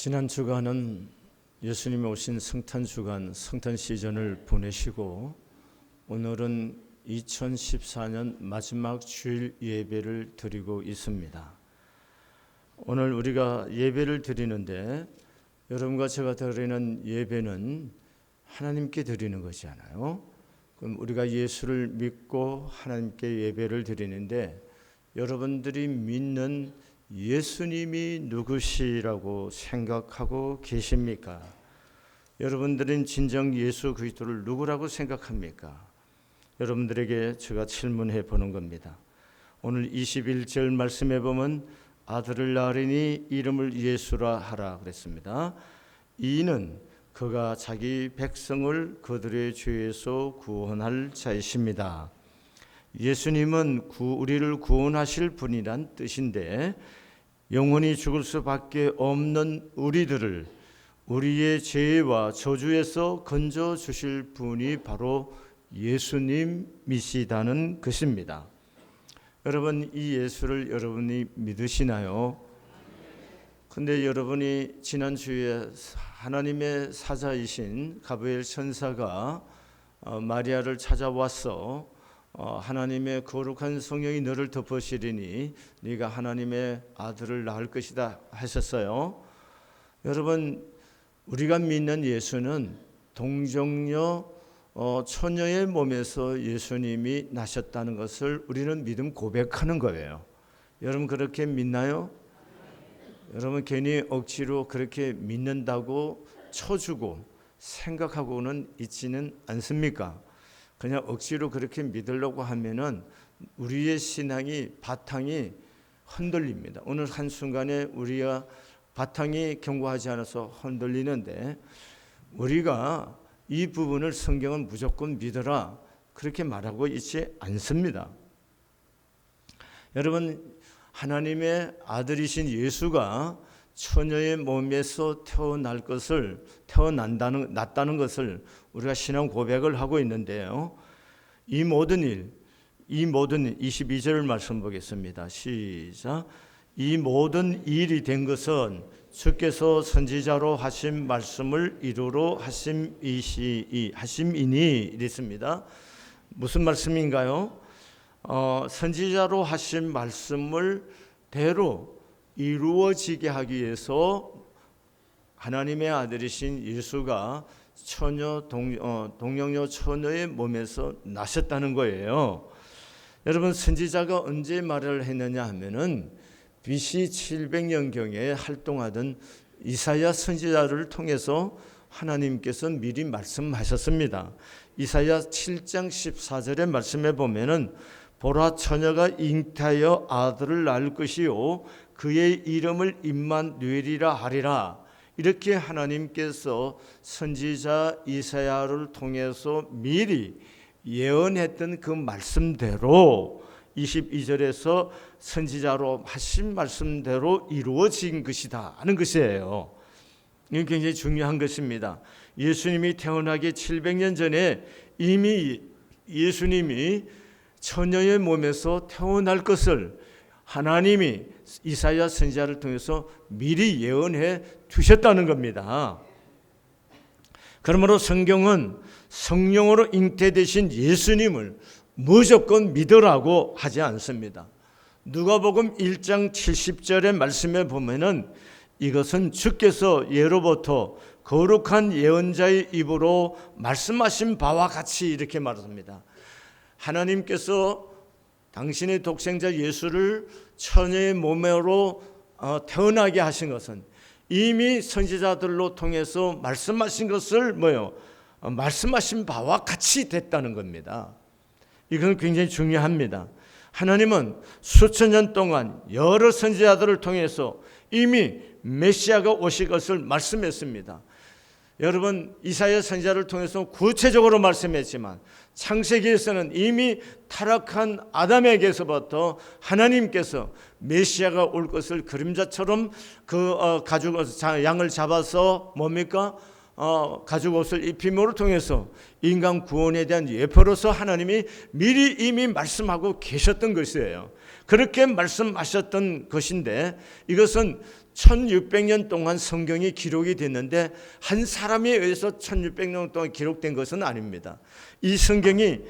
지난 주간은 예수님이 오신 성탄 주간, 성탄 시즌을 보내시고 오늘은 2014년 마지막 주일 예배를 드리고 있습니다. 오늘 우리가 예배를 드리는데 여러분과 제가 드리는 예배는 하나님께 드리는 것이잖아요. 그럼 우리가 예수를 믿고 하나님께 예배를 드리는데 여러분들이 믿는 예수님이 누구시라고 생각하고 계십니까? 여러분들은 진정 예수 그리스도를 누구라고 생각합니까? 여러분들에게 제가 질문해 보는 겁니다. 오늘 21절 말씀해 보면 아들을 낳으리니 이름을 예수라 하라 그랬습니다. 이는 그가 자기 백성을 그들의 죄에서 구원할 자이십니다. 예수님은 우리를 구원하실 분이란 뜻인데 영원히 죽을 수밖에 없는 우리들을 우리의 죄와 저주에서 건져 주실 분이 바로 예수님이시다는 것입니다. 여러분, 이 예수를 여러분이 믿으시나요? 근데 여러분이 지난주에 하나님의 사자이신 가브리엘 천사가 마리아를 찾아와서 하나님의 거룩한 성령이 너를 덮으시리니 네가 하나님의 아들을 낳을 것이다 하셨어요. 여러분, 우리가 믿는 예수는 동정녀 처녀의 몸에서 예수님이 나셨다는 것을 우리는 믿음 고백하는 거예요. 여러분 그렇게 믿나요? 여러분 괜히 억지로 그렇게 믿는다고 쳐주고 생각하고는 있지는 않습니까? 그냥 억지로 그렇게 믿으려고 하면은 우리의 신앙이 바탕이 흔들립니다. 오늘 한순간에 우리가 바탕이 견고하지 않아서 흔들리는데 우리가 이 부분을 성경은 무조건 믿어라 그렇게 말하고 있지 않습니다. 여러분, 하나님의 아들이신 예수가 처녀의 몸에서 났다는 것을 우리가 신앙 고백을 하고 있는데요. 이 모든 일 22절 말씀 보겠습니다. 시작. 이 모든 일이 된 것은 주께서 선지자로 하신 말씀을 이루러 하심이니 이랬습니다. 무슨 말씀인가요? 선지자로 하신 말씀을 대로 이루어지게 하기 위해서 하나님의 아들이신 예수가 동정녀 처녀의 몸에서 나셨다는 거예요. 여러분, 선지자가 언제 말을 했느냐 하면은 BC 700년경에 활동하던 이사야 선지자를 통해서 하나님께서 미리 말씀하셨습니다. 이사야 7장 14절의 말씀에 보면은 보라, 처녀가 잉태하여 아들을 낳을 것이요 그의 이름을 임마누엘이라 하리라. 이렇게 하나님께서 선지자 이사야를 통해서 미리 예언했던 그 말씀대로 22절에서 선지자로 하신 말씀대로 이루어진 것이다 하는 것이에요. 이게 굉장히 중요한 것입니다. 예수님이 태어나기 700년 전에 이미 예수님이 처녀의 몸에서 태어날 것을 하나님이 이사야 선지자를 통해서 미리 예언해 두셨다는 겁니다. 그러므로 성경은 성령으로 잉태되신 예수님을 무조건 믿으라고 하지 않습니다. 누가복음 1장 70절의 말씀에 보면은 이것은 주께서 예로부터 거룩한 예언자의 입으로 말씀하신 바와 같이 이렇게 말합니다. 하나님께서 당신의 독생자 예수를 처녀의 몸으로 태어나게 하신 것은 이미 선지자들로 통해서 말씀하신 것을 말씀하신 바와 같이 됐다는 겁니다. 이건 굉장히 중요합니다. 하나님은 수천 년 동안 여러 선지자들을 통해서 이미 메시아가 오실 것을 말씀했습니다. 여러분, 이사야 선지자를 통해서 구체적으로 말씀했지만 창세기에서는 이미 타락한 아담에게서부터 하나님께서 메시아가 올 것을 그림자처럼 그 가죽 양을 잡아서 가죽옷을 입힘으로 통해서 인간 구원에 대한 예표로서 하나님이 미리 이미 말씀하고 계셨던 것이에요. 그렇게 말씀하셨던 것인데 이것은 1600년 동안 성경이 기록이 됐는데 한 사람에 의해서 1600년 동안 기록된 것은 아닙니다. 이 성경이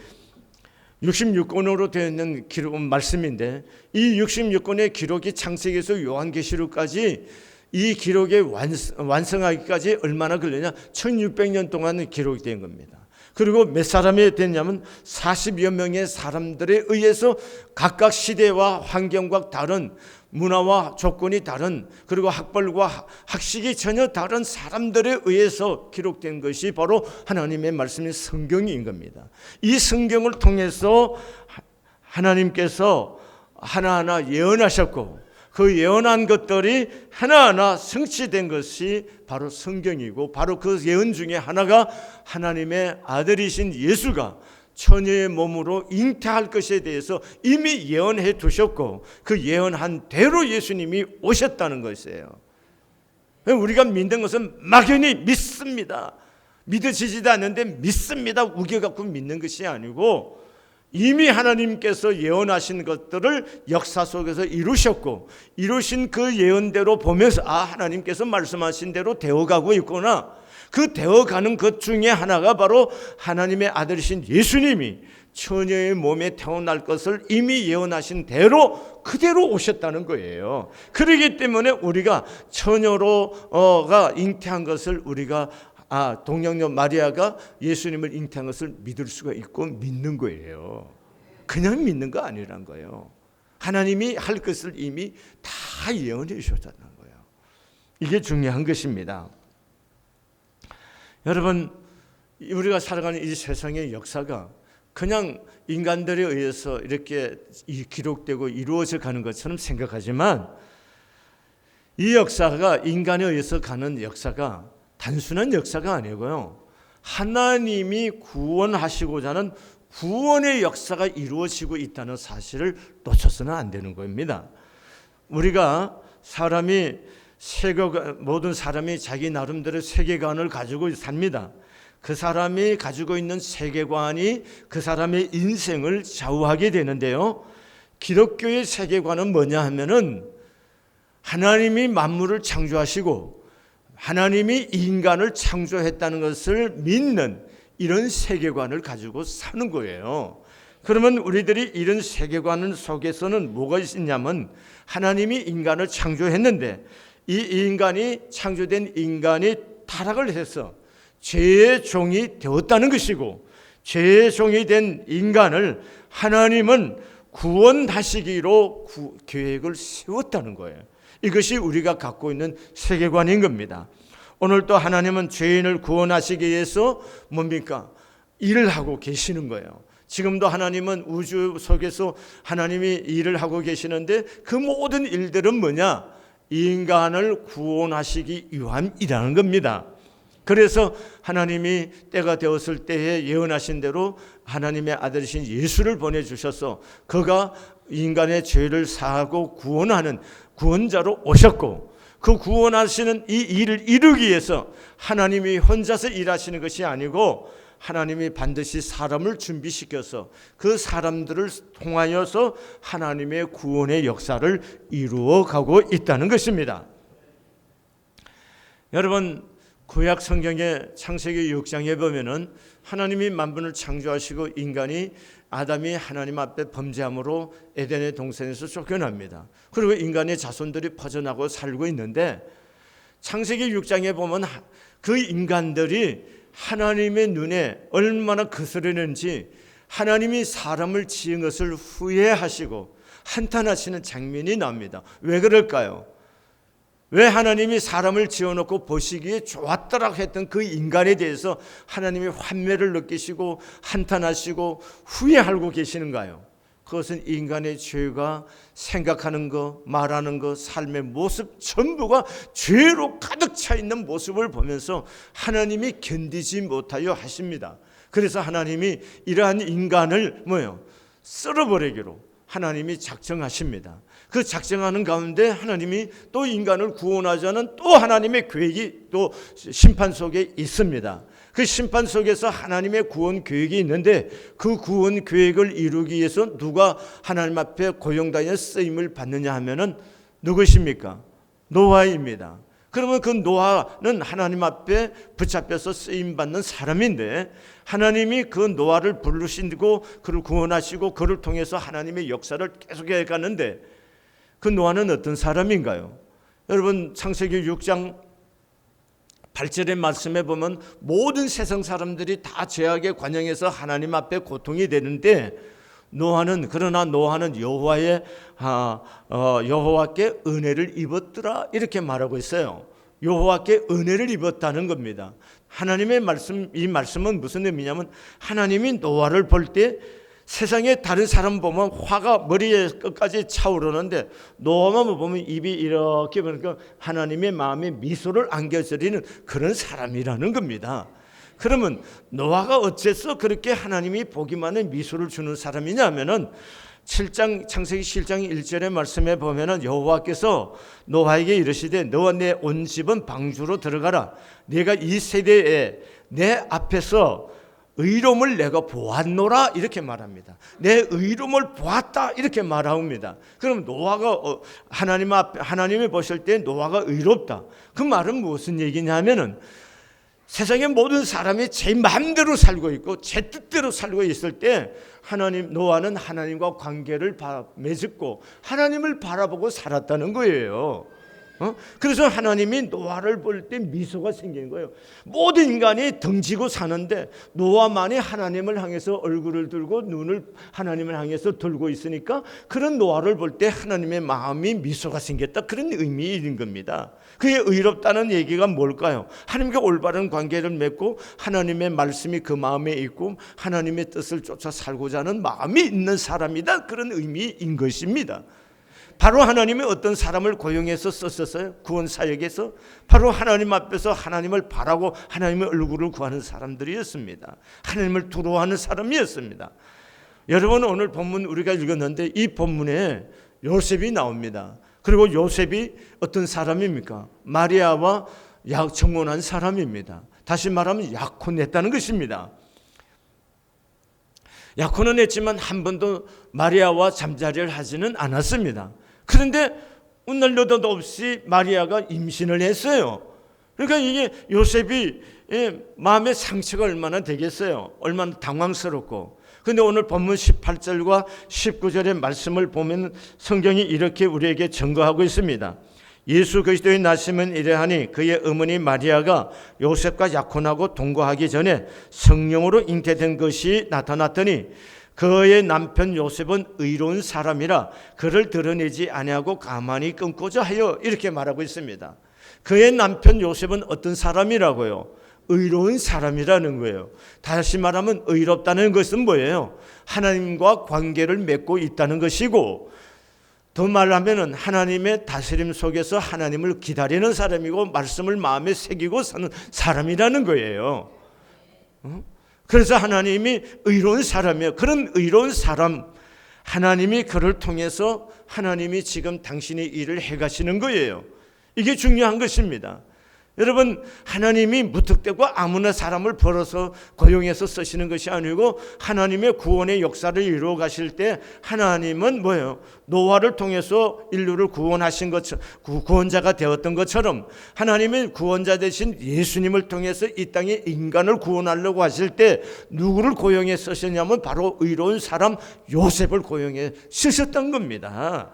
66권으로 되어 있는 말씀인데 이 66권의 기록이 창세기에서 요한계시록까지 이 기록의 완성하기까지 얼마나 걸리냐? 1600년 동안 기록이 된 겁니다. 그리고 몇 사람이 됐냐면 40여 명의 사람들에 의해서 각각 시대와 환경과 다른 문화와 조건이 다른 그리고 학벌과 학식이 전혀 다른 사람들에 의해서 기록된 것이 바로 하나님의 말씀인 성경인 겁니다. 이 성경을 통해서 하나님께서 하나하나 예언하셨고 그 예언한 것들이 하나하나 성취된 것이 바로 성경이고 바로 그 예언 중에 하나가 하나님의 아들이신 예수가 처녀의 몸으로 잉태할 것에 대해서 이미 예언해 두셨고 그 예언한 대로 예수님이 오셨다는 것이에요. 우리가 믿는 것은 막연히 믿습니다. 믿어지지도 않는데 믿습니다. 우겨갖고 믿는 것이 아니고 이미 하나님께서 예언하신 것들을 역사 속에서 이루셨고 이루신 그 예언대로 보면서 하나님께서 말씀하신 대로 되어가고 있구나. 그 되어가는 것 중에 하나가 바로 하나님의 아들이신 예수님이 처녀의 몸에 태어날 것을 이미 예언하신 대로 그대로 오셨다는 거예요. 그렇기 때문에 우리가 처녀로가 잉태한 것을 우리가 동양녀 마리아가 예수님을 잉태한 것을 믿을 수가 있고 믿는 거예요. 그냥 믿는 거 아니란 거예요. 하나님이 할 것을 이미 다 예언해 주셨다는 거예요. 이게 중요한 것입니다. 여러분, 우리가 살아가는 이 세상의 역사가 그냥 인간들에 의해서 이렇게 기록되고 이루어져 가는 것처럼 생각하지만 이 역사가 인간에 의해서 가는 역사가 단순한 역사가 아니고요. 하나님이 구원하시고자 하는 구원의 역사가 이루어지고 있다는 사실을 놓쳐서는 안 되는 겁니다. 우리가 모든 사람이 자기 나름대로 세계관을 가지고 삽니다. 그 사람이 가지고 있는 세계관이 그 사람의 인생을 좌우하게 되는데요. 기독교의 세계관은 뭐냐 하면은 하나님이 만물을 창조하시고 하나님이 인간을 창조했다는 것을 믿는 이런 세계관을 가지고 사는 거예요. 그러면 우리들이 이런 세계관 속에서는 뭐가 있냐면 하나님이 인간을 창조했는데 이 인간이 창조된 인간이 타락을 해서 죄의 종이 되었다는 것이고 죄의 종이 된 인간을 하나님은 구원하시기로 계획을 세웠다는 거예요. 이것이 우리가 갖고 있는 세계관인 겁니다. 오늘 또 하나님은 죄인을 구원하시기 위해서 뭡니까? 일을 하고 계시는 거예요. 지금도 하나님은 우주 속에서 하나님이 일을 하고 계시는데 그 모든 일들은 뭐냐? 인간을 구원하시기 위함이라는 겁니다. 그래서 하나님이 때가 되었을 때에 예언하신 대로 하나님의 아들이신 예수를 보내주셔서 그가 인간의 죄를 사하고 구원하는 구원자로 오셨고 그 구원하시는 이 일을 이루기 위해서 하나님이 혼자서 일하시는 것이 아니고 하나님이 반드시 사람을 준비시켜서 그 사람들을 통하여서 하나님의 구원의 역사를 이루어 가고 있다는 것입니다. 여러분, 구약 성경의 창세기 6장에 보면은 하나님이 만물을 창조하시고 아담이 하나님 앞에 범죄함으로 에덴의 동산에서 쫓겨납니다. 그리고 인간의 자손들이 퍼져나고 살고 있는데 창세기 6장에 보면 그 인간들이 하나님의 눈에 얼마나 거스르는지 하나님이 사람을 지은 것을 후회하시고 한탄하시는 장면이 납니다. 왜 그럴까요? 왜 하나님이 사람을 지어놓고 보시기에 좋았더라 했던 그 인간에 대해서 하나님이 환멸을 느끼시고 한탄하시고 후회하고 계시는가요? 그것은 인간의 죄가 생각하는 것, 말하는 것, 삶의 모습 전부가 죄로 가득 차 있는 모습을 보면서 하나님이 견디지 못하여 하십니다. 그래서 하나님이 이러한 인간을 쓸어버리기로 하나님이 작정하십니다. 그 작정하는 가운데 하나님이 또 인간을 구원하자는 또 하나님의 계획이 또 심판 속에 있습니다. 그 심판 속에서 하나님의 구원 계획이 있는데 그 구원 계획을 이루기 위해서 누가 하나님 앞에 고용당에 쓰임을 받느냐 하면은 누구십니까? 노아입니다. 그러면 그 노아는 하나님 앞에 붙잡혀서 쓰임받는 사람인데 하나님이 그 노아를 부르시고 그를 구원하시고 그를 통해서 하나님의 역사를 계속해 가는데 그 노아는 어떤 사람인가요? 여러분 창세기 6장 8절의 말씀에 보면 모든 세상 사람들이 다 죄악의 관영에서 하나님 앞에 고통이 되는데 그러나 노아는 여호와께 은혜를 입었더라 이렇게 말하고 있어요. 여호와께 은혜를 입었다는 겁니다. 하나님의 말씀, 이 말씀은 무슨 의미냐면 하나님이 노아를 볼 때 세상에 다른 사람 보면 화가 머리에 끝까지 차오르는데 노아만 보면 입이 이렇게 보니까 하나님의 마음에 미소를 안겨드리는 그런 사람이라는 겁니다. 그러면 노아가 어째서 그렇게 하나님이 보기만에 미소를 주는 사람이냐 하면은 창세기 7장 1절의 말씀에 보면은 여호와께서 노아에게 이르시되 너와 내 온 집은 방주로 들어가라. 내가 이 세대에 내 앞에서 의로움을 내가 보았노라 이렇게 말합니다. 내 의로움을 보았다 이렇게 말합니다. 그럼 노아가 하나님이 보실 때 노아가 의롭다. 그 말은 무슨 얘기냐면은 세상의 모든 사람이 제 마음대로 살고 있고 제 뜻대로 살고 있을 때 노아는 하나님과 관계를 맺었고 하나님을 바라보고 살았다는 거예요. 그래서 하나님이 노아를 볼 때 미소가 생기는 거예요. 모든 인간이 등지고 사는데 노아만이 하나님을 향해서 얼굴을 들고 눈을 하나님을 향해서 들고 있으니까 그런 노아를 볼 때 하나님의 마음이 미소가 생겼다 그런 의미인 겁니다. 그게 의롭다는 얘기가 뭘까요? 하나님과 올바른 관계를 맺고 하나님의 말씀이 그 마음에 있고 하나님의 뜻을 쫓아 살고자 하는 마음이 있는 사람이다 그런 의미인 것입니다. 바로 하나님이 어떤 사람을 고용해서 썼었어요. 구원 사역에서 바로 하나님 앞에서 하나님을 바라고 하나님의 얼굴을 구하는 사람들이었습니다. 하나님을 두려워하는 사람이었습니다. 여러분 오늘 본문 우리가 읽었는데 이 본문에 요셉이 나옵니다. 그리고 요셉이 어떤 사람입니까? 마리아와 청혼한 사람입니다. 다시 말하면 약혼했다는 것입니다. 약혼은 했지만 한 번도 마리아와 잠자리를 하지는 않았습니다. 그런데 오늘도 없이 마리아가 임신을 했어요. 그러니까 이게 요셉이 마음의 상처가 얼마나 되겠어요. 얼마나 당황스럽고. 그런데 오늘 본문 18절과 19절의 말씀을 보면 성경이 이렇게 우리에게 증거하고 있습니다. 예수 그리스도의 나심은 이러하니 그의 어머니 마리아가 요셉과 약혼하고 동거하기 전에 성령으로 잉태된 것이 나타났더니 그의 남편 요셉은 의로운 사람이라 그를 드러내지 아니하고 가만히 끊고자 하여 이렇게 말하고 있습니다. 그의 남편 요셉은 어떤 사람이라고요? 의로운 사람이라는 거예요. 다시 말하면 의롭다는 것은 뭐예요? 하나님과 관계를 맺고 있다는 것이고 더 말하면 하나님의 다스림 속에서 하나님을 기다리는 사람이고 말씀을 마음에 새기고 사는 사람이라는 거예요. 그래서 하나님이 의로운 사람이에요. 그런 의로운 사람 하나님이 그를 통해서 하나님이 지금 당신의 일을 해가시는 거예요. 이게 중요한 것입니다. 여러분 하나님이 무턱대고 아무나 사람을 벌어서 고용해서 쓰시는 것이 아니고 하나님의 구원의 역사를 이루어 가실 때 하나님은 뭐예요? 노아를 통해서 인류를 구원하신 것처럼 구원자가 되었던 것처럼 하나님의 구원자 되신 예수님을 통해서 이 땅에 인간을 구원하려고 하실 때 누구를 고용해 쓰셨냐면 바로 의로운 사람 요셉을 고용해 쓰셨던 겁니다.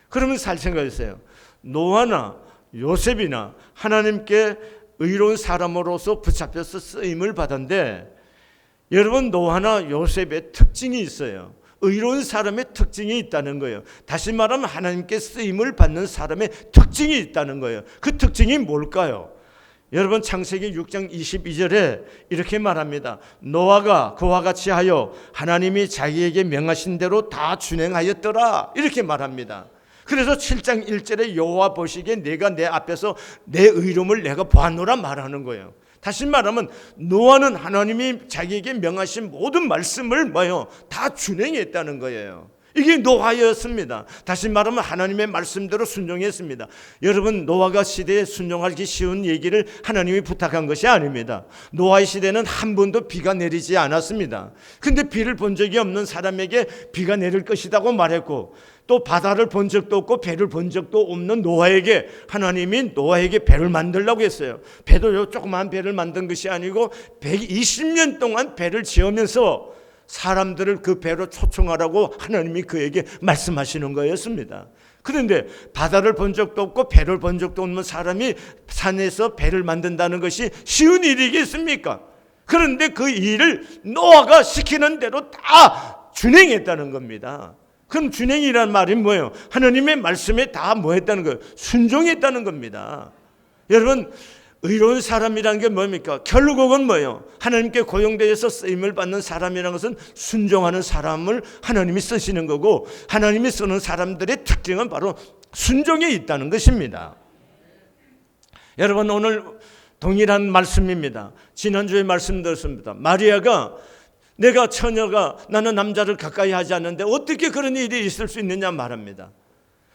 그러면 잘 생각하세요. 노아나 요셉이나 하나님께 의로운 사람으로서 붙잡혀서 쓰임을 받았는데 여러분 노아나 요셉의 특징이 있어요. 의로운 사람의 특징이 있다는 거예요. 다시 말하면 하나님께 쓰임을 받는 사람의 특징이 있다는 거예요. 그 특징이 뭘까요? 여러분 창세기 6장 22절에 이렇게 말합니다. 노아가 그와 같이 하여 하나님이 자기에게 명하신 대로 다 준행하였더라 이렇게 말합니다. 그래서 7장 1절에 여호와 보시기에 내가 내 앞에서 내 의로움을 내가 보았노라 말하는 거예요. 다시 말하면 노아는 하나님이 자기에게 명하신 모든 말씀을 다 준행했다는 거예요. 이게 노아였습니다. 다시 말하면 하나님의 말씀대로 순종했습니다. 여러분, 노아가 시대에 순종하기 쉬운 얘기를 하나님이 부탁한 것이 아닙니다. 노아의 시대는 한 번도 비가 내리지 않았습니다. 근데 비를 본 적이 없는 사람에게 비가 내릴 것이라고 말했고, 또 바다를 본 적도 없고 배를 본 적도 없는 노아에게 하나님이 노아에게 배를 만들라고 했어요. 배도요, 조그만 배를 만든 것이 아니고 120년 동안 배를 지으면서 사람들을 그 배로 초청하라고 하나님이 그에게 말씀하시는 거였습니다. 그런데 바다를 본 적도 없고 배를 본 적도 없는 사람이 산에서 배를 만든다는 것이 쉬운 일이겠습니까? 그런데 그 일을 노아가 시키는 대로 다 준행했다는 겁니다. 그럼 준행이란 말이 뭐예요? 하나님의 말씀에 다 뭐 했다는 거예요? 순종했다는 겁니다. 여러분, 의로운 사람이라는 게 뭡니까? 결국은 뭐예요? 하나님께 고용되어서 쓰임을 받는 사람이라는 것은 순종하는 사람을 하나님이 쓰시는 거고, 하나님이 쓰는 사람들의 특징은 바로 순종에 있다는 것입니다. 여러분, 오늘 동일한 말씀입니다. 지난주에 말씀드렸습니다. 마리아가 내가 처녀가 나는 남자를 가까이 하지 않는데 어떻게 그런 일이 있을 수 있느냐 말합니다.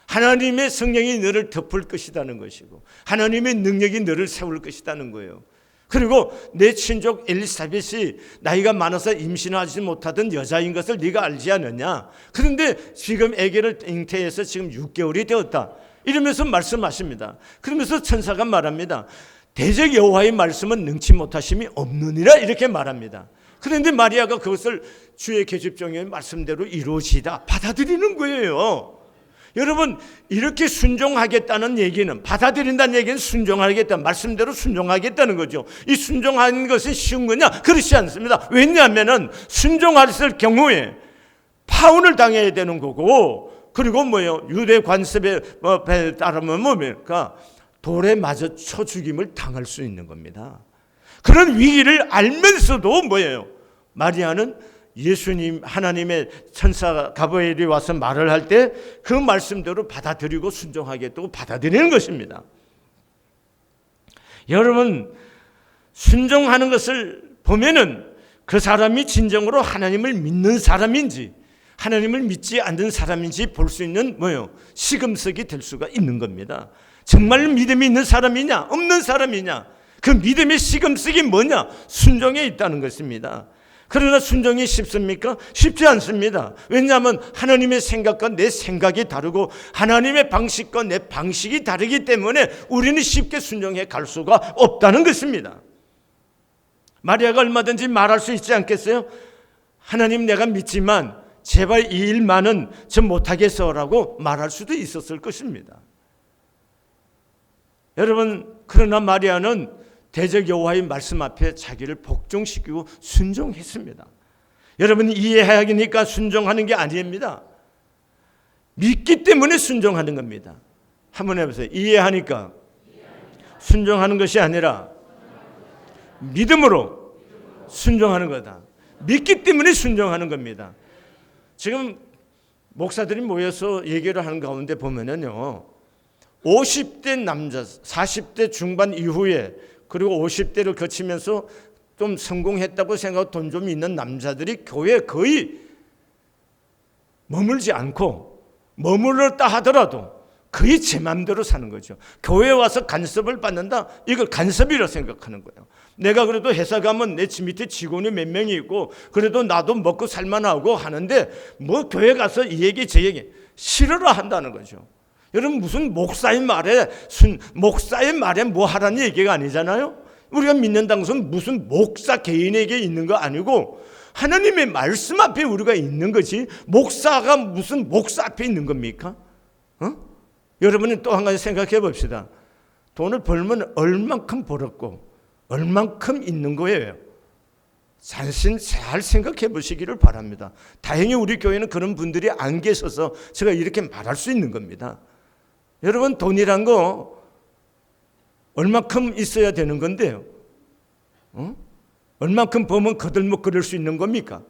하나님의 성령이 너를 덮을 것이라는 것이고 하나님의 능력이 너를 세울 것이라는 거예요. 그리고 내 친족 엘리사벳이 나이가 많아서 임신하지 못하던 여자인 것을 네가 알지 않느냐. 그런데 지금 아기를 잉태해서 지금 6개월이 되었다. 이러면서 말씀하십니다. 그러면서 천사가 말합니다. 대적 여호와의 말씀은 능치 못하심이 없느니라 이렇게 말합니다. 그런데 마리아가 그것을 주의 계집종의 말씀대로 이루어지다 받아들이는 거예요. 여러분, 이렇게 순종하겠다는 얘기는, 받아들인다는 얘기는 순종하겠다, 말씀대로 순종하겠다는 거죠. 이 순종하는 것이 쉬운 거냐? 그렇지 않습니다. 왜냐하면 순종했을 경우에 파혼을 당해야 되는 거고, 그리고 뭐예요? 유대 관습에 따르면 뭡니까? 돌에 맞아 쳐 죽임을 당할 수 있는 겁니다. 그런 위기를 알면서도 뭐예요? 마리아는 예수님, 하나님의 천사 가브리엘이 와서 말을 할 때 그 말씀대로 받아들이고 순종하겠다고 받아들이는 것입니다. 여러분, 순종하는 것을 보면은 그 사람이 진정으로 하나님을 믿는 사람인지 하나님을 믿지 않는 사람인지 볼 수 있는 뭐예요? 시금석이 될 수가 있는 겁니다. 정말 믿음이 있는 사람이냐 없는 사람이냐, 그 믿음의 시금석이 뭐냐? 순종에 있다는 것입니다. 그러나 순종이 쉽습니까? 쉽지 않습니다. 왜냐하면 하나님의 생각과 내 생각이 다르고 하나님의 방식과 내 방식이 다르기 때문에 우리는 쉽게 순종해 갈 수가 없다는 것입니다. 마리아가 얼마든지 말할 수 있지 않겠어요? 하나님, 내가 믿지만 제발 이 일만은 전 못하겠어라고 말할 수도 있었을 것입니다. 여러분, 그러나 마리아는 대적 여호와의 말씀 앞에 자기를 복종시키고 순종했습니다. 여러분, 이해하니까 순종하는 게 아닙니다. 믿기 때문에 순종하는 겁니다. 한번 해보세요. 이해하니까 순종하는 것이 아니라 믿음으로 순종하는 거다. 믿기 때문에 순종하는 겁니다. 지금 목사들이 모여서 얘기를 하는 가운데 보면은요, 50대 남자, 40대 중반 이후에 그리고 50대를 거치면서 좀 성공했다고 생각하고 돈 좀 있는 남자들이 교회에 거의 머물지 않고, 머물렀다 하더라도 거의 제 마음대로 사는 거죠. 교회에 와서 간섭을 받는다? 이걸 간섭이라고 생각하는 거예요. 내가 그래도 회사 가면 내 밑에 직원이 몇 명이 있고 그래도 나도 먹고 살만하고 하는데 뭐 교회 가서 이 얘기 저 얘기 싫어라 한다는 거죠. 여러분, 무슨 목사의 말에 뭐 하라는 얘기가 아니잖아요. 우리가 믿는다는 것은 무슨 목사 개인에게 있는 거 아니고 하나님의 말씀 앞에 우리가 있는 거지, 목사가 무슨 목사 앞에 있는 겁니까? 여러분은 또 한 가지 생각해 봅시다. 돈을 벌면 얼만큼 벌었고 얼만큼 있는 거예요. 자신 잘 생각해 보시기를 바랍니다. 다행히 우리 교회는 그런 분들이 안 계셔서 제가 이렇게 말할 수 있는 겁니다. 여러분, 돈이란 거 얼마큼 있어야 되는 건데요. 얼마큼 보면 거들먹거릴 수 있는 겁니까?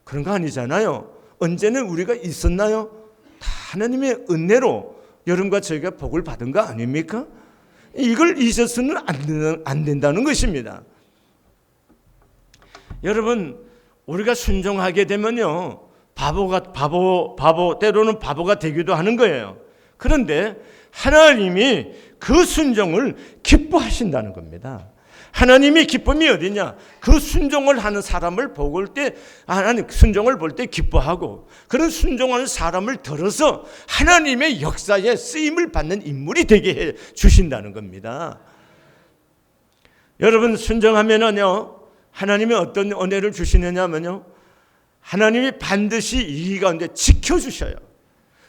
그런 거 아니잖아요. 언제는 우리가 있었나요? 다 하나님의 은혜로 여러분과 저희가 복을 받은 거 아닙니까? 이걸 잊어서는 안 된다는 것입니다. 여러분, 우리가 순종하게 되면요, 때로는 바보가 되기도 하는 거예요. 그런데 하나님이 그 순종을 기뻐하신다는 겁니다. 하나님의 기쁨이 어디냐? 그 순종을 하는 사람을 볼 때, 하나님 순종을 볼 때 기뻐하고, 그런 순종하는 사람을 들어서 하나님의 역사에 쓰임을 받는 인물이 되게 해 주신다는 겁니다. 여러분, 순종하면은요, 하나님이 어떤 은혜를 주시느냐면요, 하나님이 반드시 이 가운데 지켜주셔요.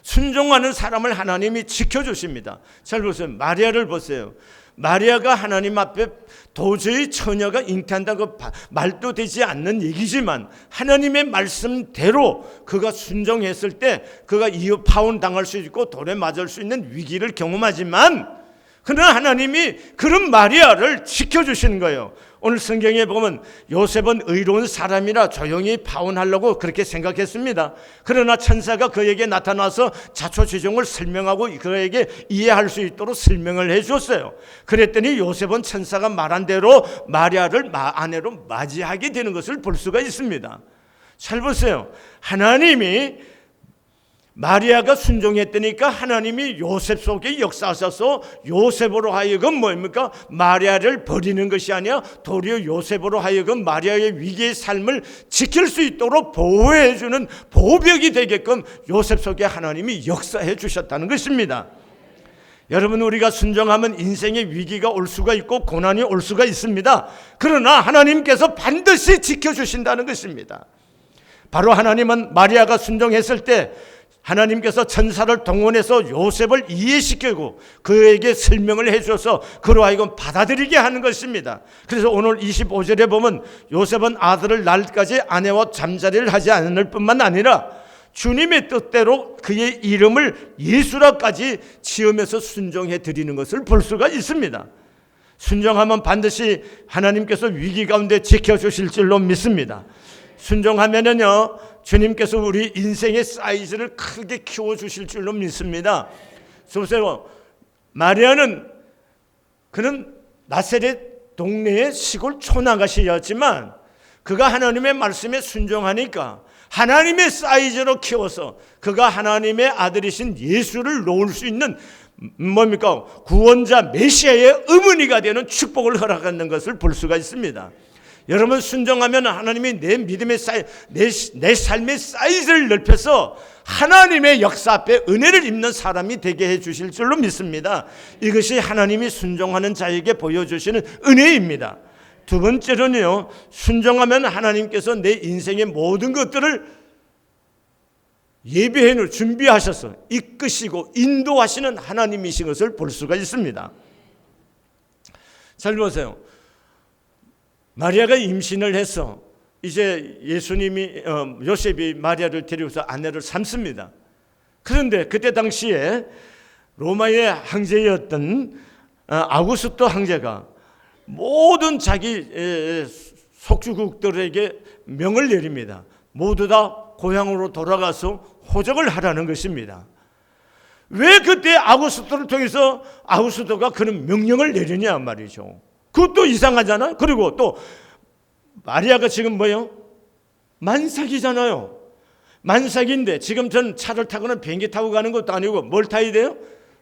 순종하는 사람을 하나님이 지켜주십니다. 잘 보세요. 마리아를 보세요. 마리아가 하나님 앞에 도저히 처녀가 잉태한다고 말도 되지 않는 얘기지만 하나님의 말씀대로 그가 순종했을 때 그가 이어 파혼당할 수 있고 돌에 맞을 수 있는 위기를 경험하지만 그러나 하나님이 그런 마리아를 지켜주시는 거예요. 오늘 성경에 보면 요셉은 의로운 사람이라 조용히 파혼하려고 그렇게 생각했습니다. 그러나 천사가 그에게 나타나서 자초지종을 설명하고 그에게 이해할 수 있도록 설명을 해줬어요. 그랬더니 요셉은 천사가 말한 대로 마리아를 아내로 맞이하게 되는 것을 볼 수가 있습니다. 잘 보세요. 하나님이 마리아가 순종했다니까 하나님이 요셉 속에 역사하셔서 요셉으로 하여금 뭡니까? 마리아를 버리는 것이 아니라 도리어 요셉으로 하여금 마리아의 위기의 삶을 지킬 수 있도록 보호해주는 보호벽이 되게끔 요셉 속에 하나님이 역사해 주셨다는 것입니다. 여러분, 우리가 순종하면 인생의 위기가 올 수가 있고 고난이 올 수가 있습니다. 그러나 하나님께서 반드시 지켜주신다는 것입니다. 바로 하나님은 마리아가 순종했을 때 하나님께서 천사를 동원해서 요셉을 이해시키고 그에게 설명을 해줘서 그로 하여금 받아들이게 하는 것입니다. 그래서 오늘 25절에 보면 요셉은 아들을 낳을까지 아내와 잠자리를 하지 않을 뿐만 아니라 주님의 뜻대로 그의 이름을 예수라까지 지으면서 순종해 드리는 것을 볼 수가 있습니다. 순종하면 반드시 하나님께서 위기 가운데 지켜주실 줄로 믿습니다. 순종하면은요, 주님께서 우리 인생의 사이즈를 크게 키워주실 줄로 믿습니다. 보세요. 마리아는 그는 나사렛 동네의 시골 촌아가씨였지만 그가 하나님의 말씀에 순종하니까 하나님의 사이즈로 키워서 그가 하나님의 아들이신 예수를 놓을 수 있는 뭡니까? 구원자 메시아의 어머니가 되는 축복을 허락하는 것을 볼 수가 있습니다. 여러분, 순종하면 하나님이 내 믿음의 내 삶의 사이즈를 넓혀서 하나님의 역사 앞에 은혜를 입는 사람이 되게 해 주실 줄로 믿습니다. 이것이 하나님이 순종하는 자에게 보여주시는 은혜입니다. 두 번째로는요, 순종하면 하나님께서 내 인생의 모든 것들을 예비해 준비하셔서 이끄시고 인도하시는 하나님이신 것을 볼 수가 있습니다. 잘 보세요. 마리아가 임신을 해서 이제 요셉이 마리아를 데리고서 아내를 삼습니다. 그런데 그때 당시에 로마의 황제였던 아우구스토 황제가 모든 자기 속주국들에게 명을 내립니다. 모두 다 고향으로 돌아가서 호적을 하라는 것입니다. 왜 그때 아우구스토를 통해서 아우구스토가 그런 명령을 내리냐 말이죠. 그것도 이상하잖아요. 그리고 또 마리아가 지금 뭐예요? 만삭이잖아요. 만삭인데 지금 전 차를 타거나 비행기 타고 가는 것도 아니고 뭘 타야 돼요?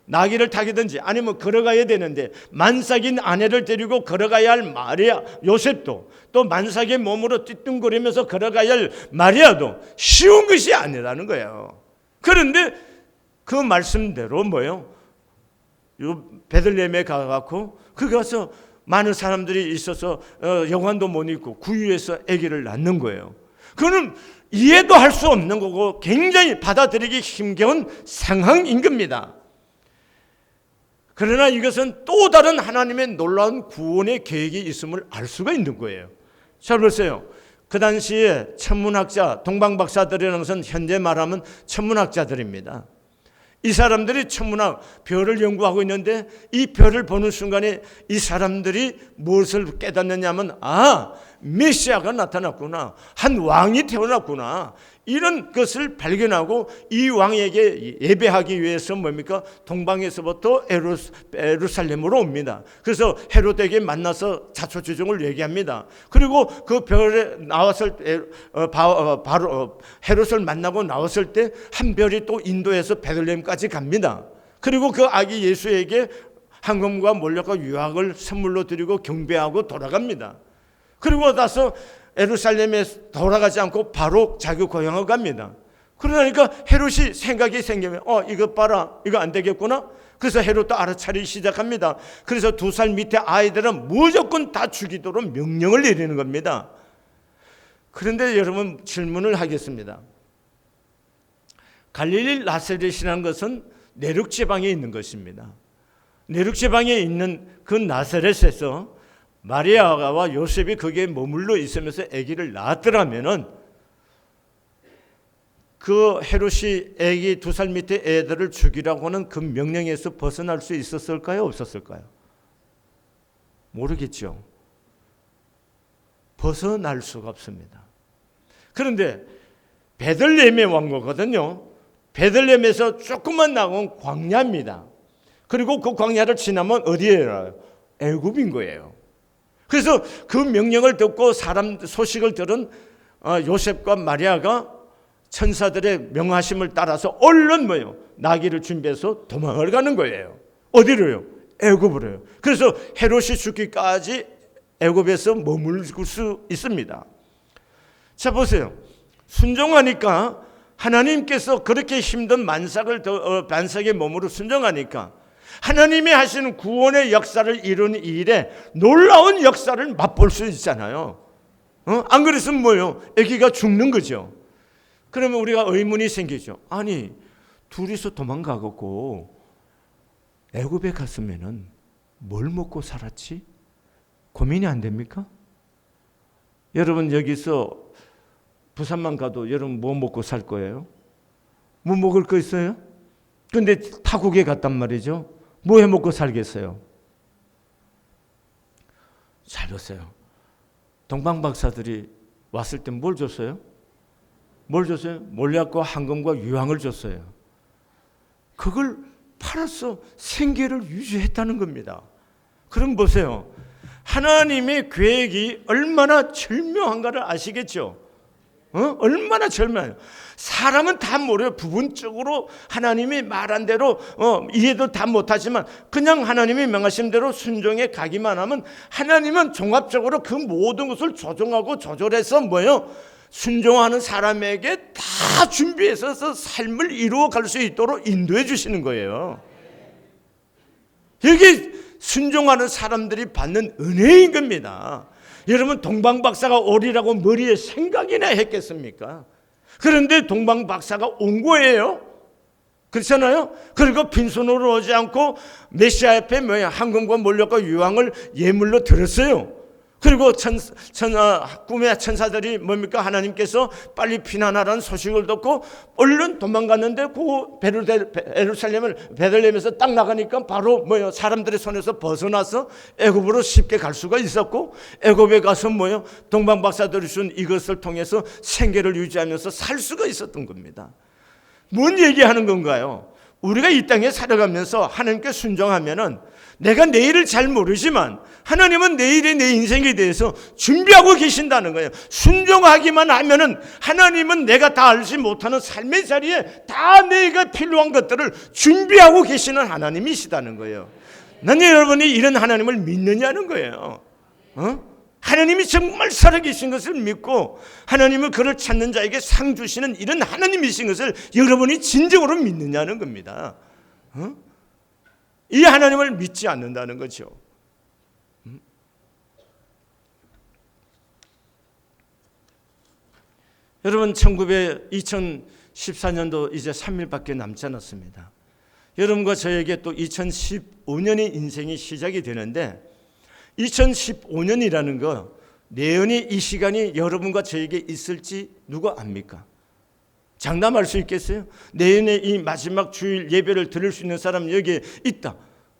나귀를 타기든지 아니면 걸어가야 되는데 만삭인 아내를 데리고 걸어가야 할 마리아, 요셉도 또 만삭의 몸으로 띠뚱거리면서 걸어가야 할 마리아도 쉬운 것이 아니라는 거예요. 그런데 그 말씀대로 뭐예요? 베들레헴에 가갖고 그 가서 많은 사람들이 있어서 영환도 못 입고 구유해서 아기를 낳는 거예요. 그거는 이해도 할 수 없는 거고 굉장히 받아들이기 힘겨운 상황인 겁니다. 그러나 이것은 또 다른 하나님의 놀라운 구원의 계획이 있음을 알 수가 있는 거예요. 잘 보세요. 그 당시에 천문학자, 동방박사들이라는 것은 현재 말하면 천문학자들입니다. 이 사람들이 천문학, 별을 연구하고 있는데 이 별을 보는 순간에 이 사람들이 무엇을 깨닫느냐면 메시아가 나타났구나, 한 왕이 태어났구나, 이런 것을 발견하고 이 왕에게 예배하기 위해서 뭡니까? 동방에서부터 예루살렘으로 옵니다. 그래서 헤롯에게 만나서 자초지종을 얘기합니다. 그리고 그 별에 나왔을 때 바로 헤롯을 만나고 나왔을 때 한 별이 또 인도에서 베들레헴까지 갑니다. 그리고 그 아기 예수에게 황금과 몰약과 유황을 선물로 드리고 경배하고 돌아갑니다. 그리고 나서 예루살렘에 돌아가지 않고 바로 자기 고향으로 갑니다. 그러니까 헤롯이 생각이 생기면 이거 봐라, 이거 안 되겠구나. 그래서 헤롯도 알아차리기 시작합니다. 그래서 2살 밑에 아이들은 무조건 다 죽이도록 명령을 내리는 겁니다. 그런데 여러분, 질문을 하겠습니다. 갈릴리 나사렛이라는 것은 내륙 지방에 있는 것입니다. 내륙 지방에 있는 그 나사렛에서 마리아와 요셉이 거기에 머물러 있으면서 아기를 낳았더라면은 그 헤롯이 아기 2살 밑에 애들을 죽이라고 하는 그 명령에서 벗어날 수 있었을까요? 없었을까요? 모르겠죠. 벗어날 수가 없습니다. 그런데 베들레헴에 온 거거든요. 베들레헴에서 조금만 나온 광야입니다. 그리고 그 광야를 지나면 어디에요? 애굽인 거예요. 그래서 그 명령을 듣고 소식을 들은 요셉과 마리아가 천사들의 명하심을 따라서 얼른 나귀를 준비해서 도망을 가는 거예요. 어디로요? 애굽으로요. 그래서 헤롯이 죽기까지 애굽에서 머물 수 있습니다. 자, 보세요. 순종하니까 하나님께서 그렇게 힘든 반석의 몸으로 순종하니까 하나님이 하시는 구원의 역사를 이루는 일에 놀라운 역사를 맛볼 수 있잖아요. 안 그랬으면 뭐예요? 아기가 죽는 거죠. 그러면 우리가 의문이 생기죠. 아니, 둘이서 도망가고 애굽에 갔으면은 뭘 먹고 살았지? 고민이 안 됩니까? 여러분, 여기서 부산만 가도 여러분 뭐 먹고 살 거예요? 뭐 먹을 거 있어요? 근데 타국에 갔단 말이죠. 뭐 해 먹고 살겠어요? 잘 보세요. 동방 박사들이 왔을 때 뭘 줬어요? 뭘 줬어요? 몰약과 황금과 유황을 줬어요. 그걸 팔아서 생계를 유지했다는 겁니다. 그럼 보세요. 하나님의 계획이 얼마나 절묘한가를 아시겠죠? 얼마나 절묘해요. 사람은 다 모르요. 부분적으로 하나님이 말한 대로 이해도 다 못하지만 그냥 하나님이 명하신 대로 순종해 가기만 하면 하나님은 종합적으로 그 모든 것을 조정하고 조절해서 순종하는 사람에게 다 준비해서 삶을 이루어 갈 수 있도록 인도해 주시는 거예요. 여기 순종하는 사람들이 받는 은혜인 겁니다. 여러분, 동방박사가 오리라고 머리에 생각이나 했겠습니까? 그런데 동방박사가 온 거예요. 그렇잖아요. 그리고 빈손으로 오지 않고 메시아 앞에 황금과 몰약과 유황을 예물로 드렸어요. 그리고 꿈의 천사들이 뭡니까? 하나님께서 빨리 피난하라는 소식을 듣고 얼른 도망갔는데 그 베들레헴에서 딱 나가니까 바로 사람들의 손에서 벗어나서 애굽으로 쉽게 갈 수가 있었고, 애굽에 가서 동방 박사들이 준 이것을 통해서 생계를 유지하면서 살 수가 있었던 겁니다. 뭔 얘기하는 건가요? 우리가 이 땅에 살아가면서 하나님께 순종하면은 내가 내일을 잘 모르지만 하나님은 내일의 내 인생에 대해서 준비하고 계신다는 거예요. 순종하기만 하면은 하나님은 내가 다 알지 못하는 삶의 자리에 다 내가 필요한 것들을 준비하고 계시는 하나님이시다는 거예요. 난 여러분이 이런 하나님을 믿느냐는 거예요. 하나님이 정말 살아계신 것을 믿고 하나님은 그를 찾는 자에게 상 주시는 이런 하나님이신 것을 여러분이 진정으로 믿느냐는 겁니다. 이 하나님을 믿지 않는다는 거죠. 여러분, 2014년도 이제 3일밖에 남지 않았습니다. 여러분과 저에게 또 2015년의 인생이 시작이 되는데 2015년이라는 거 내연히 이 시간이 여러분과 저에게 있을지 누가 압니까? 장담할 수 있겠어요? 내년에 이 마지막 주일 예배를 드릴 수 있는 사람 여기에 있다.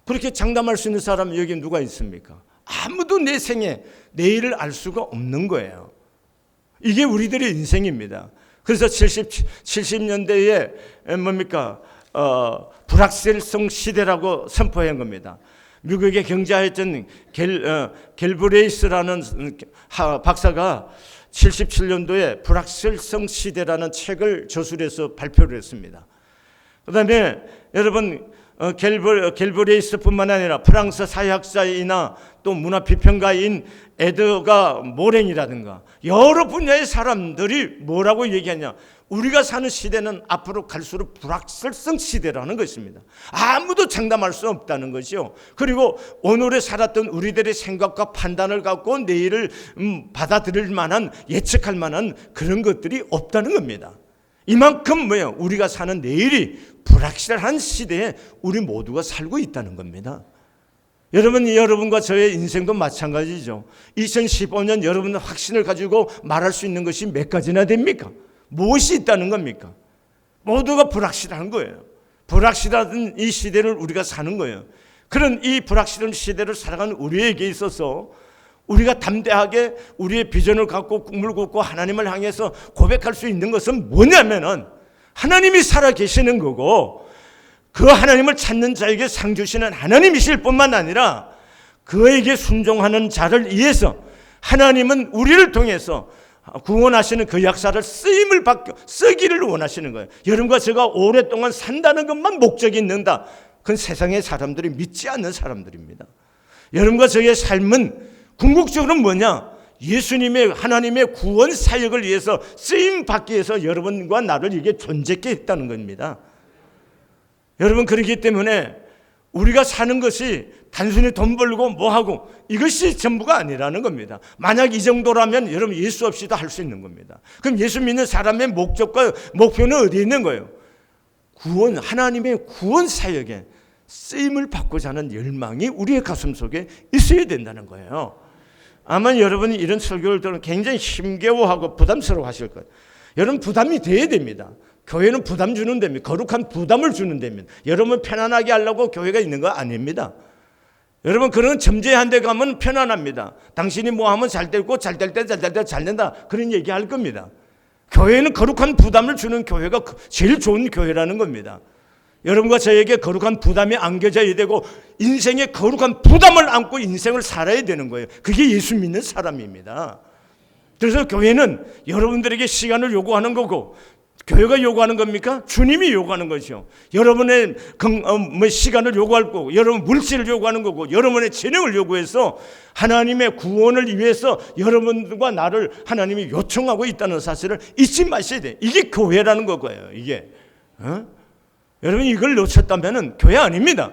그렇게 장담할 수 있는 사람 여기 누가 있습니까? 아무도 내 생에 내일을 알 수가 없는 거예요. 이게 우리들의 인생입니다. 그래서 70년대에 뭡니까? 불확실성 시대라고 선포한 겁니다. 미국의 경제학자였던 갤브레이스라는 박사가 77년도에 불확실성 시대라는 책을 저술해서 발표를 했습니다. 그 다음에 여러분 갤브레이스뿐만 아니라 프랑스 사회학자이나 또 문화비평가인 에드가 모랭이라든가 여러 분야의 사람들이 뭐라고 얘기하냐, 우리가 사는 시대는 앞으로 갈수록 불확실성 시대라는 것입니다. 아무도 장담할 수 없다는 거죠. 그리고 오늘에 살았던 우리들의 생각과 판단을 갖고 내일을 받아들일 만한, 예측할 만한 그런 것들이 없다는 겁니다. 이만큼 뭐예요? 우리가 사는 내일이 불확실한 시대에 우리 모두가 살고 있다는 겁니다. 여러분과 저의 인생도 마찬가지죠. 2015년 여러분은 확신을 가지고 말할 수 있는 것이 몇 가지나 됩니까? 무엇이 있다는 겁니까? 모두가 불확실한 거예요. 불확실한 이 시대를 우리가 사는 거예요. 그런 이 불확실한 시대를 살아가는 우리에게 있어서 우리가 담대하게 우리의 비전을 갖고 꿈을 꾸고 하나님을 향해서 고백할 수 있는 것은 뭐냐면은 하나님이 살아계시는 거고, 그 하나님을 찾는 자에게 상 주시는 하나님이실 뿐만 아니라 그에게 순종하는 자를 위해서 하나님은 우리를 통해서 구원하시는 그 역사를 쓰임을 받고 쓰기를 원하시는 거예요. 여러분과 제가 오랫동안 산다는 것만 목적이 있는다, 그건 세상의 사람들이 믿지 않는 사람들입니다. 여러분과 저의 삶은 궁극적으로 뭐냐? 예수님의 하나님의 구원 사역을 위해서 쓰임 받기 위해서 여러분과 나를 이게 존재케 했다는 겁니다. 여러분, 그렇기 때문에 우리가 사는 것이 단순히 돈 벌고 뭐하고 이것이 전부가 아니라는 겁니다. 만약 이 정도라면 여러분 예수 없이도 할 수 있는 겁니다. 그럼 예수 믿는 사람의 목적과 목표는 어디에 있는 거예요? 구원, 하나님의 구원 사역에 쓰임을 받고자 하는 열망이 우리의 가슴 속에 있어야 된다는 거예요. 아마 여러분이 이런 설교를 들으면 굉장히 힘겨워하고 부담스러워 하실 거예요. 여러분, 부담이 돼야 됩니다. 교회는 부담 주는 데입니다. 거룩한 부담을 주는 데입니다. 여러분 편안하게 하려고 교회가 있는 거 아닙니다. 여러분, 그런 점쟁이한 데 가면 편안합니다. 당신이 뭐 하면 잘 되고 잘 될 때 잘 된다, 그런 얘기 할 겁니다. 교회는 거룩한 부담을 주는 교회가 제일 좋은 교회라는 겁니다. 여러분과 저에게 거룩한 부담이 안겨져야 되고 인생에 거룩한 부담을 안고 인생을 살아야 되는 거예요. 그게 예수 믿는 사람입니다. 그래서 교회는 여러분들에게 시간을 요구하는 거고, 교회가 요구하는 겁니까? 주님이 요구하는 거죠. 여러분의 시간을 요구할 거고, 여러분 물질을 요구하는 거고, 여러분의 재능을 요구해서 하나님의 구원을 위해서 여러분과 나를 하나님이 요청하고 있다는 사실을 잊지 마셔야 돼요. 이게 교회라는 거예요. 이게 여러분, 이걸 놓쳤다면 교회 아닙니다.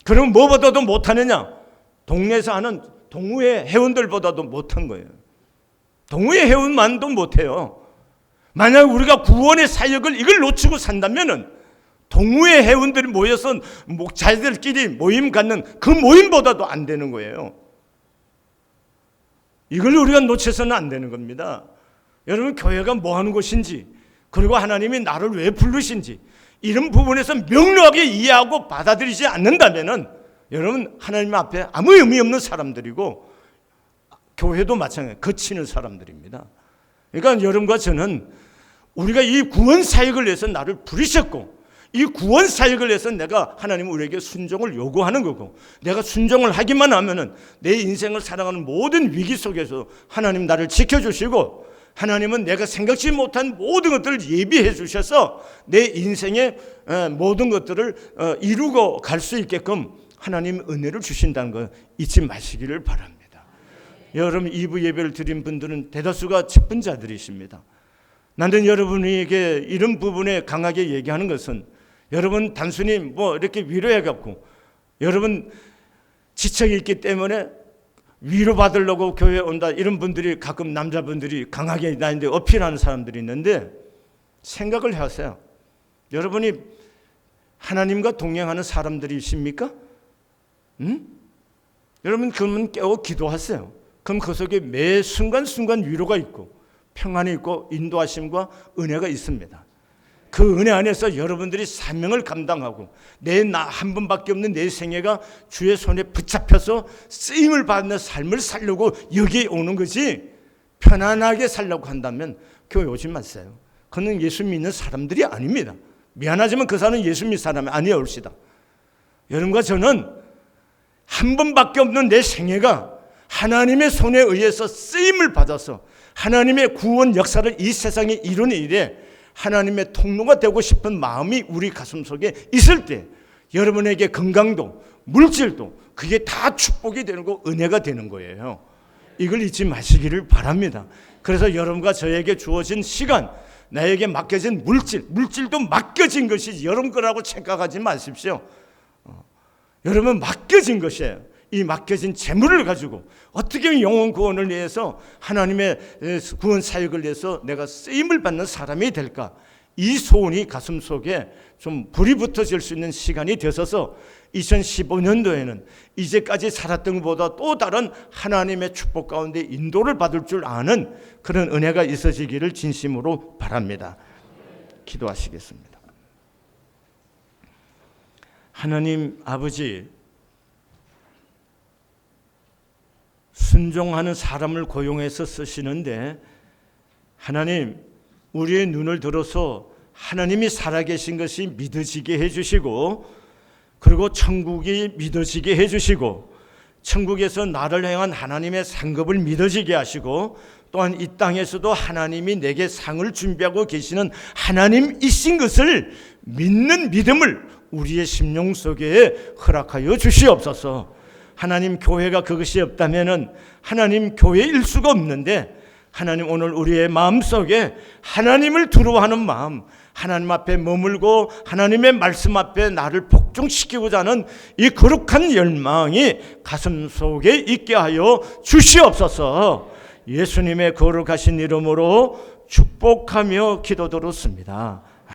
그러면 뭐보다도 못하느냐? 동네에서 하는 동호회 회원들보다도 못한 거예요. 동호회 회원만도 못해요. 만약 우리가 구원의 사역을 이걸 놓치고 산다면은 동호회 회원들이 모여서 자기들끼리 모임 갖는 그 모임보다도 안 되는 거예요. 이걸 우리가 놓쳐서는 안 되는 겁니다. 여러분, 교회가 뭐 하는 곳인지, 그리고 하나님이 나를 왜 부르신지, 이런 부분에서 명료하게 이해하고 받아들이지 않는다면은 여러분, 하나님 앞에 아무 의미 없는 사람들이고, 교회도 마찬가지예요. 거치는 사람들입니다. 그러니까 여러분과 저는 우리가 이 구원 사역을 위해서 나를 부르셨고, 이 구원 사역을 위해서 내가 하나님 우리에게 순종을 요구하는 거고, 내가 순종을 하기만 하면은 내 인생을 살아가는 모든 위기 속에서 하나님 나를 지켜주시고, 하나님은 내가 생각지 못한 모든 것들을 예비해 주셔서 내 인생의 모든 것들을 이루고 갈 수 있게끔 하나님 은혜를 주신다는 거 잊지 마시기를 바랍니다. 여러분, 2부 예배를 드린 분들은 대다수가 직분자들이십니다. 나는 여러분에게 이런 부분에 강하게 얘기하는 것은, 여러분 단순히 뭐 이렇게 위로해갖고 여러분 지척이 있기 때문에 위로받으려고 교회에 온다, 이런 분들이 가끔 남자분들이 강하게 나한테 어필하는 사람들이 있는데, 생각을 하세요. 여러분이 하나님과 동행하는 사람들이십니까? 여러분, 그러면 깨워 기도하세요. 그럼 그 속에 매 순간순간 위로가 있고 평안이 있고 인도하심과 은혜가 있습니다. 그 은혜 안에서 여러분들이 사명을 감당하고 내 나 한 번밖에 없는 내 생애가 주의 손에 붙잡혀서 쓰임을 받는 삶을 살려고 여기에 오는 거지, 편안하게 살려고 한다면 교회 오지 마세요. 그는 예수 믿는 사람들이 아닙니다. 미안하지만 그 사람은 예수 믿는 사람이 아니옵시다. 여러분과 저는 한 번밖에 없는 내 생애가 하나님의 손에 의해서 쓰임을 받아서 하나님의 구원 역사를 이 세상에 이루는 일에 하나님의 통로가 되고 싶은 마음이 우리 가슴 속에 있을 때 여러분에게 건강도 물질도 그게 다 축복이 되는 거, 은혜가 되는 거예요. 이걸 잊지 마시기를 바랍니다. 그래서 여러분과 저에게 주어진 시간, 나에게 맡겨진 물질도 맡겨진 것이 여러분 거라고 착각하지 마십시오. 여러분 맡겨진 것이에요. 이 맡겨진 재물을 가지고 어떻게 영혼 구원을 위해서 하나님의 구원 사역을 위해서 내가 쓰임을 받는 사람이 될까? 이 소원이 가슴 속에 좀 불이 붙어질 수 있는 시간이 되어서 2015년도에는 이제까지 살았던 것보다 또 다른 하나님의 축복 가운데 인도를 받을 줄 아는 그런 은혜가 있어지기를 진심으로 바랍니다. 기도하시겠습니다. 하나님 아버지, 순종하는 사람을 고용해서 쓰시는데 하나님, 우리의 눈을 들어서 하나님이 살아계신 것이 믿어지게 해주시고, 그리고 천국이 믿어지게 해주시고, 천국에서 나를 향한 하나님의 상급을 믿어지게 하시고, 또한 이 땅에서도 하나님이 내게 상을 준비하고 계시는 하나님이신 것을 믿는 믿음을 우리의 심령 속에 허락하여 주시옵소서. 하나님, 교회가 그것이 없다면은 하나님 교회일 수가 없는데, 하나님 오늘 우리의 마음속에 하나님을 두려워하는 마음, 하나님 앞에 머물고 하나님의 말씀 앞에 나를 복종시키고자 하는 이 거룩한 열망이 가슴 속에 있게 하여 주시옵소서. 예수님의 거룩하신 이름으로 축복하며 기도드렸습니다.